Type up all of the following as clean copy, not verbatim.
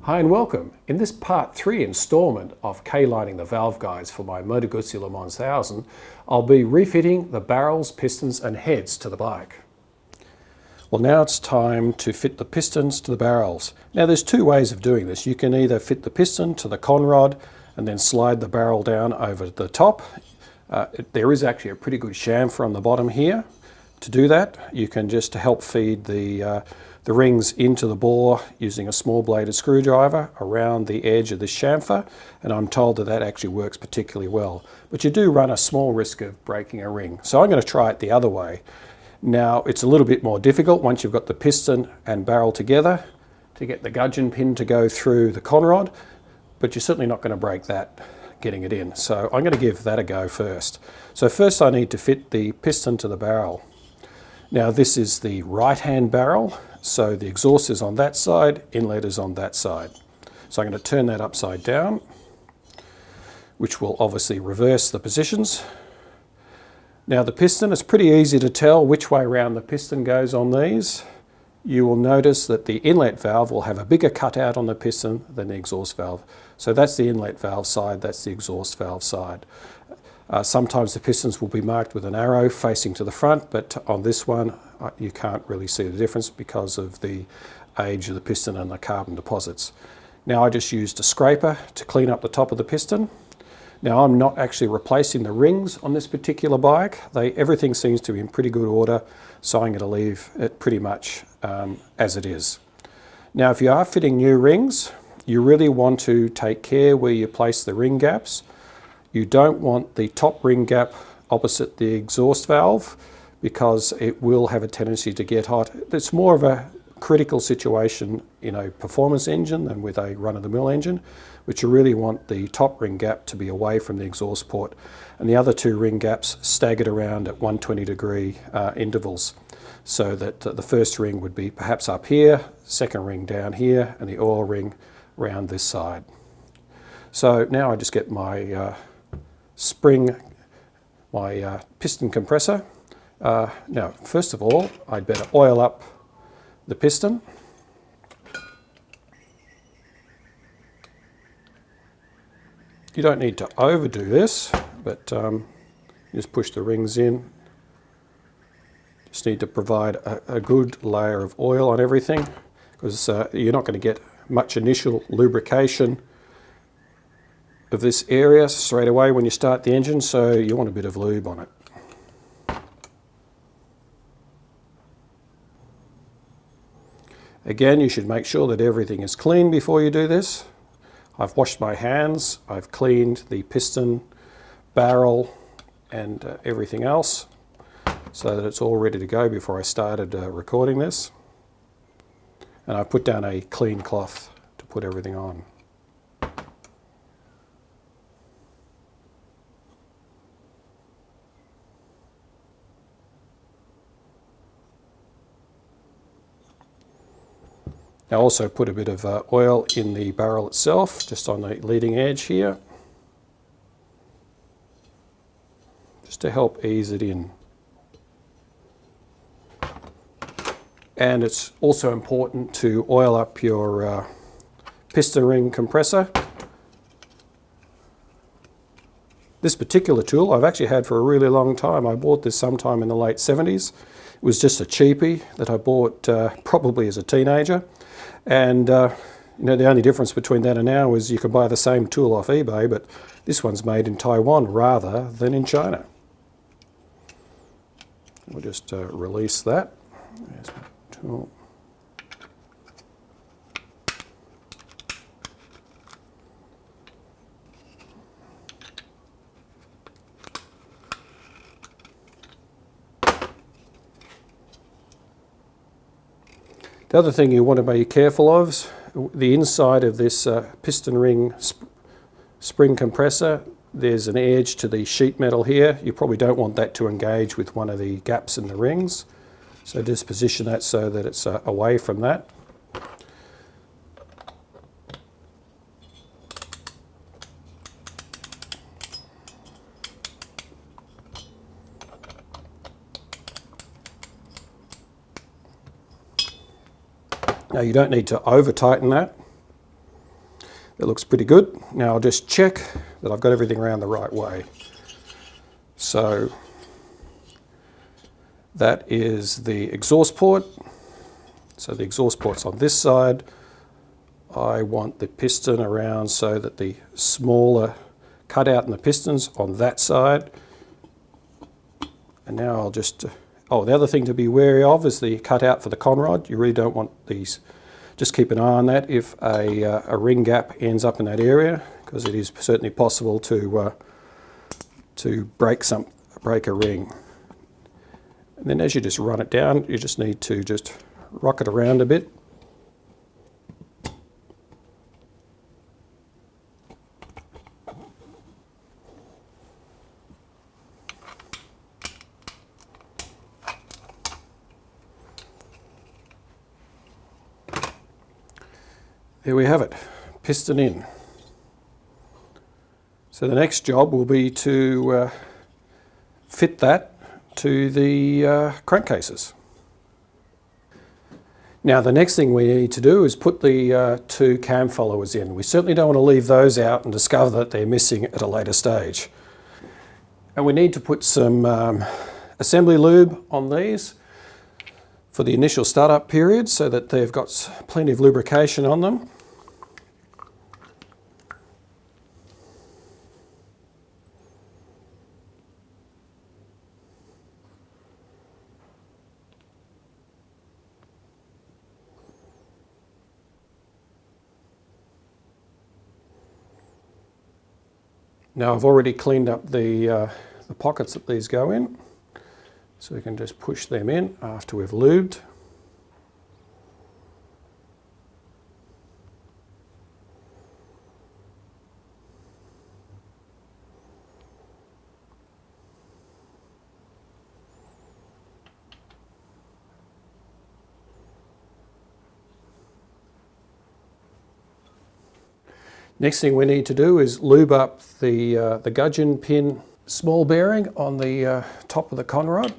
Hi and welcome. In this part 3 installment of K-lining the valve guides for my Moto Guzzi Le Mans 1000, I'll be refitting the barrels, pistons and heads to the bike. Well, now it's time to fit the pistons to the barrels. Now there's two ways of doing this. You can either fit the piston to the conrod and then slide the barrel down over the top. There is actually a pretty good chamfer on the bottom here. To do that, you can just help feed the rings into the bore using a small bladed screwdriver around the edge of the chamfer, and I'm told that that actually works particularly well. But you do run a small risk of breaking a ring. So I'm going to try it the other way. Now it's a little bit more difficult once you've got the piston and barrel together to get the gudgeon pin to go through the conrod, but you're certainly not going to break that getting it in. So I'm going to give that a go first. So first I need to fit the piston to the barrel. Now this is the right-hand barrel, so the exhaust is on that side, inlet is on that side. So I'm going to turn that upside down, which will obviously reverse the positions. Now the piston, it's pretty easy to tell which way around the piston goes on these. You will notice that the inlet valve will have a bigger cutout on the piston than the exhaust valve. So that's the inlet valve side, that's the exhaust valve side. Sometimes the pistons will be marked with an arrow facing to the front, but on this one you can't really see the difference because of the age of the piston and the carbon deposits. Now I just used a scraper to clean up the top of the piston. Now I'm not actually replacing the rings on this particular bike. Everything seems to be in pretty good order, so I'm going to leave it pretty much as it is. Now if you are fitting new rings, you really want to take care where you place the ring gaps. You don't want the top ring gap opposite the exhaust valve because it will have a tendency to get hot. It's more of a critical situation in a performance engine than with a run-of-the-mill engine, which you really want the top ring gap to be away from the exhaust port and the other two ring gaps staggered around at 120-degree intervals, so that the first ring would be perhaps up here, second ring down here, and the oil ring around this side. So now I just get my piston compressor. Now first of all I'd better oil up the piston. You don't need to overdo this, but just push the rings in. Just need to provide a good layer of oil on everything, because you're not going to get much initial lubrication of this area straight away when you start the engine, so you want a bit of lube on it. Again, you should make sure that everything is clean before you do this. I've washed my hands, I've cleaned the piston, barrel and everything else so that it's all ready to go before I started recording this. And I put down a clean cloth to put everything on. I also put a bit of oil in the barrel itself, just on the leading edge here, just to help ease it in. And it's also important to oil up your piston ring compressor. This particular tool I've actually had for a really long time. I bought this sometime in the late 70s. It was just a cheapie that I bought probably as a teenager. And you know, the only difference between that and now is you can buy the same tool off eBay, but this one's made in Taiwan rather than in China. We'll just release that. There's my tool. The other thing you want to be careful of is the inside of this piston ring spring compressor. There's an edge to the sheet metal here. You probably don't want that to engage with one of the gaps in the rings. So just position that so that it's away from that. Now you don't need to over tighten that. It looks pretty good. Now I'll just check that I've got everything around the right way. So that is the exhaust port. So the exhaust port's on this side. I want the piston around so that the smaller cutout in the piston's on that side. And now I'll just, the other thing to be wary of is the cutout for the conrod. You really don't want these, just keep an eye on that if a ring gap ends up in that area, because it is certainly possible to break a ring. And then as you just run it down, you just need to just rock it around a bit. There we have it, piston in. So the next job will be to fit that to the crankcases. Now the next thing we need to do is put the two cam followers in. We certainly don't want to leave those out and discover that they're missing at a later stage. And we need to put some assembly lube on these for the initial startup period so that they've got plenty of lubrication on them. Now I've already cleaned up the pockets that these go in, so we can just push them in after we've lubed. Next thing we need to do is lube up the gudgeon pin small bearing on the top of the conrod.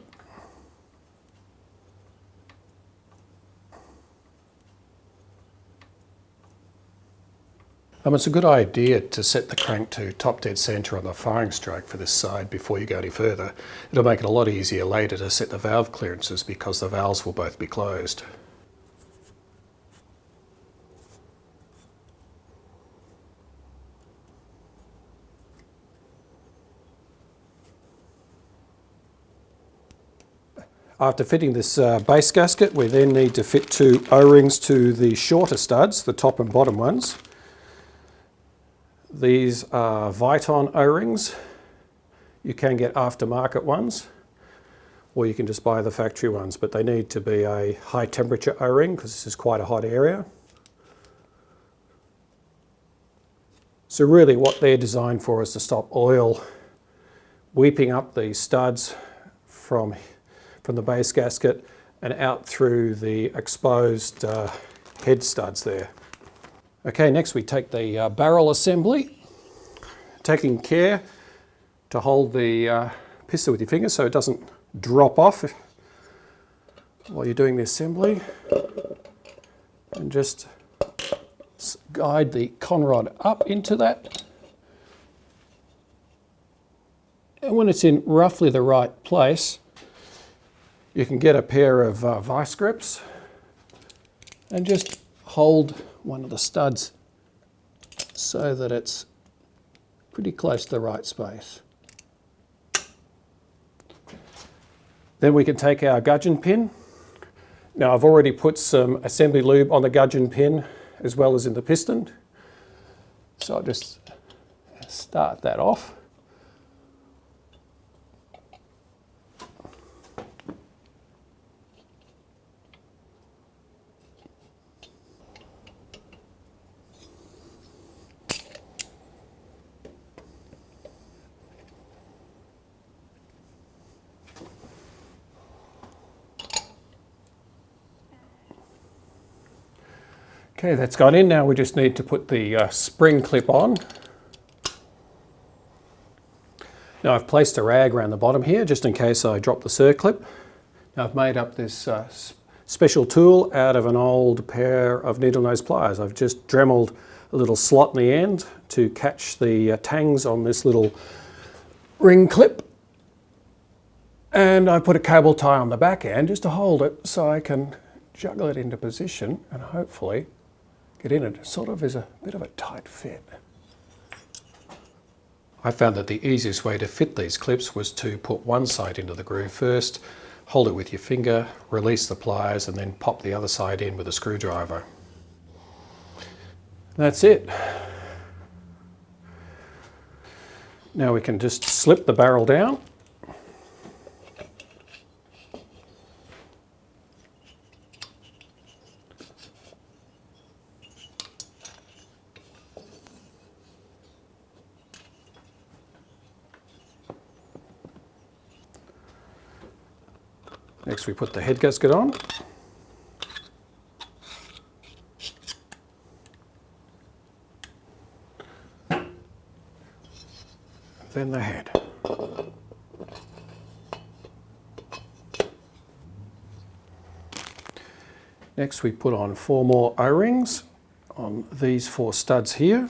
It's a good idea to set the crank to top dead centre on the firing stroke for this side before you go any further. It'll make it a lot easier later to set the valve clearances because the valves will both be closed. After fitting this base gasket, we then need to fit two O-rings to the shorter studs, the top and bottom ones. These are Viton O-rings. You can get aftermarket ones, or you can just buy the factory ones, but they need to be a high temperature O-ring because this is quite a hot area. So really what they're designed for is to stop oil weeping up these studs from the base gasket and out through the exposed head studs there. Okay, next we take the barrel assembly, taking care to hold the piston with your fingers so it doesn't drop off while you're doing the assembly, and just guide the conrod up into that. And when it's in roughly the right place, you can get a pair of vice grips and just hold one of the studs so that it's pretty close to the right space. Then we can take our gudgeon pin. Now I've already put some assembly lube on the gudgeon pin as well as in the piston. So I'll just start that off. Okay, that's gone in. Now we just need to put the spring clip on. Now I've placed a rag around the bottom here just in case I drop the circlip. Now I've made up this special tool out of an old pair of needle nose pliers. I've just dremeled a little slot in the end to catch the tangs on this little ring clip. And I put a cable tie on the back end just to hold it so I can juggle it into position and hopefully get in it. It sort of is a bit of a tight fit. I found that the easiest way to fit these clips was to put one side into the groove first, hold it with your finger, release the pliers, and then pop the other side in with a screwdriver. That's it. Now we can just slip the barrel down. Next we put the head gasket on. Then the head. Next we put on 4 more O-rings on these 4 studs here.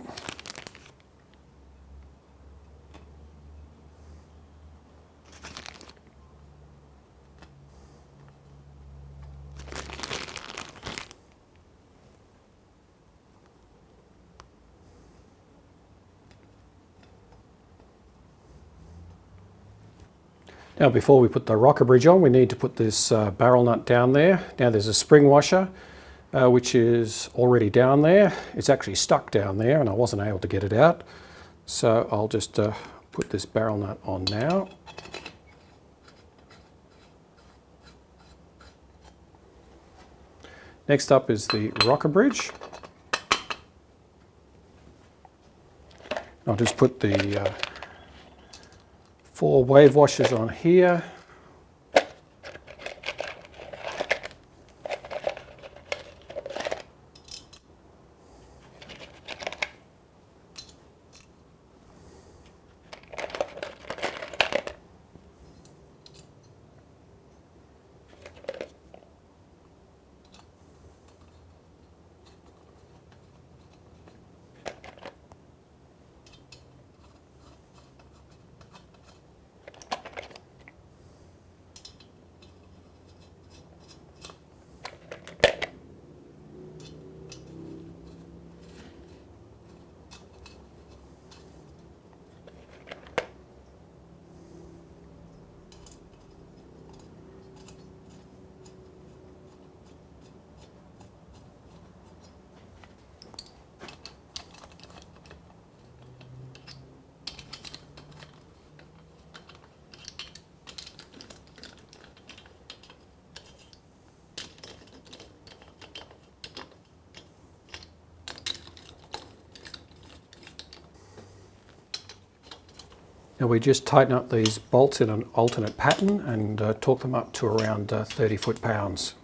Now before we put the rocker bridge on, we need to put this barrel nut down there. Now there's a spring washer which is already down there. It's actually stuck down there and I wasn't able to get it out. So I'll just put this barrel nut on now. Next up is the rocker bridge. I'll just put the 4 wave washers on here. Now we just tighten up these bolts in an alternate pattern and torque them up to around 30 foot-pounds.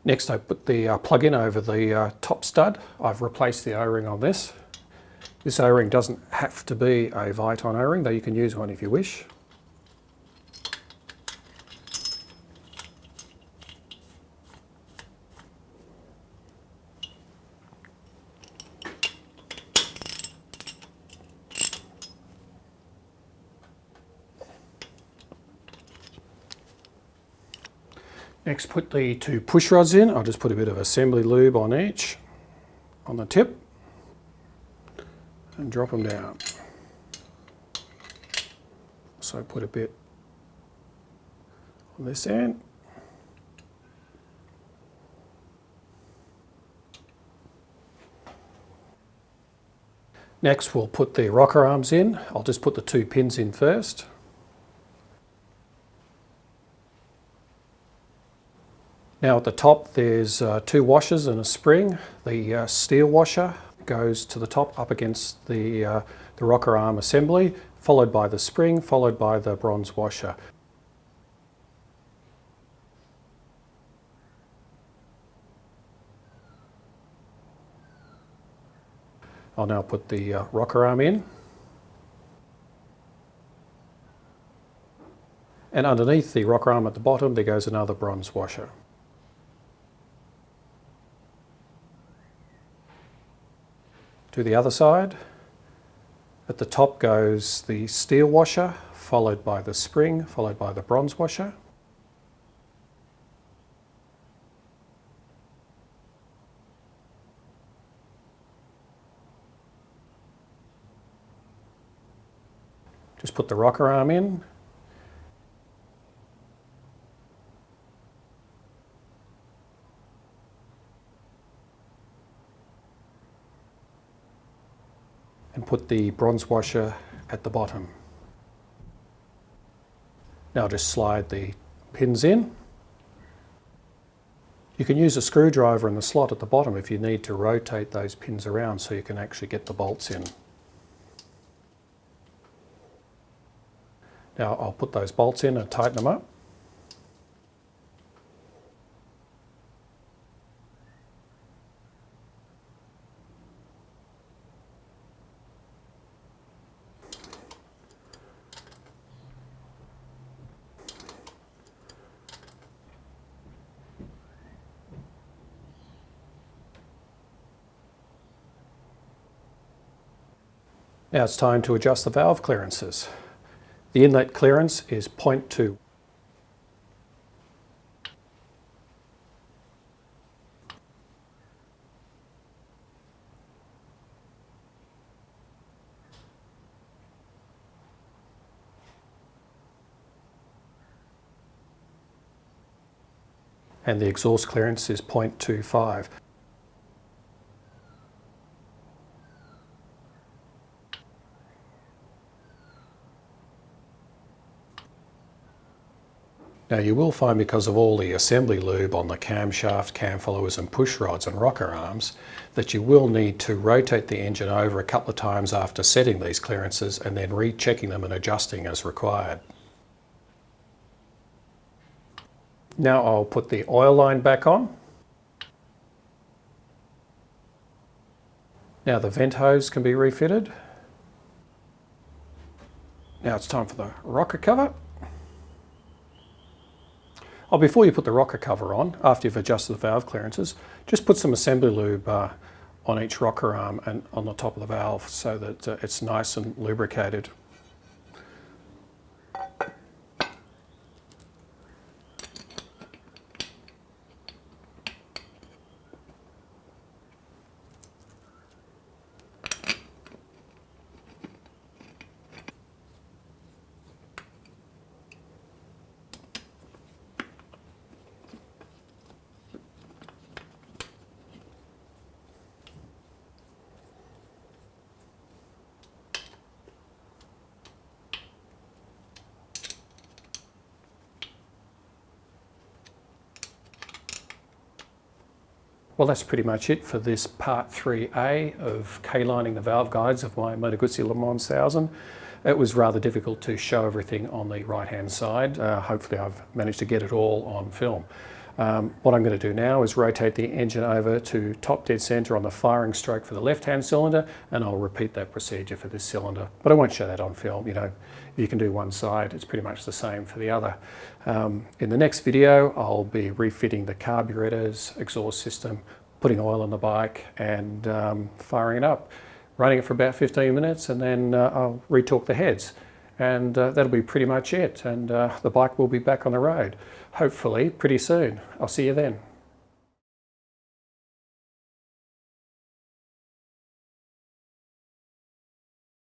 Next I put the plug-in over the top stud. I've replaced the O-ring on this. This O-ring doesn't have to be a Viton O-ring, though you can use one if you wish. Next, put the two push rods in. I'll just put a bit of assembly lube on each, on the tip, and drop them down. So put a bit on this end. Next, we'll put the rocker arms in. I'll just put the two pins in first. Now at the top there's two washers and a spring. The steel washer goes to the top up against the rocker arm assembly, followed by the spring, followed by the bronze washer. I'll now put the rocker arm in. And underneath the rocker arm at the bottom there goes another bronze washer. To the other side, at the top goes the steel washer, followed by the spring, followed by the bronze washer. Just put the rocker arm in. And put the bronze washer at the bottom. Now just slide the pins in. You can use a screwdriver in the slot at the bottom if you need to rotate those pins around so you can actually get the bolts in. Now I'll put those bolts in and tighten them up. Now it's time to adjust the valve clearances. The inlet clearance is 0.2. And the exhaust clearance is 0.25. Now you will find, because of all the assembly lube on the camshaft, cam followers and push rods and rocker arms, that you will need to rotate the engine over a couple of times after setting these clearances and then rechecking them and adjusting as required. Now I'll put the oil line back on. Now the vent hose can be refitted. Now it's time for the rocker cover. Oh, before you put the rocker cover on, after you've adjusted the valve clearances, just put some assembly lube on each rocker arm and on the top of the valve so that it's nice and lubricated. Well, that's pretty much it for this part 3A of K-lining the valve guides of my Moto Guzzi Le Mans 1000. It was rather difficult to show everything on the right-hand side. Hopefully I've managed to get it all on film. What I'm going to do now is rotate the engine over to top dead center on the firing stroke for the left-hand cylinder, and I'll repeat that procedure for this cylinder. But I won't show that on film. You know, if you can do one side, it's pretty much the same for the other. In the next video, I'll be refitting the carburetors, exhaust system, putting oil on the bike, and firing it up, running it for about 15 minutes, and then I'll retorque the heads. And that'll be pretty much it, and the bike will be back on the road, hopefully pretty soon. I'll see you then.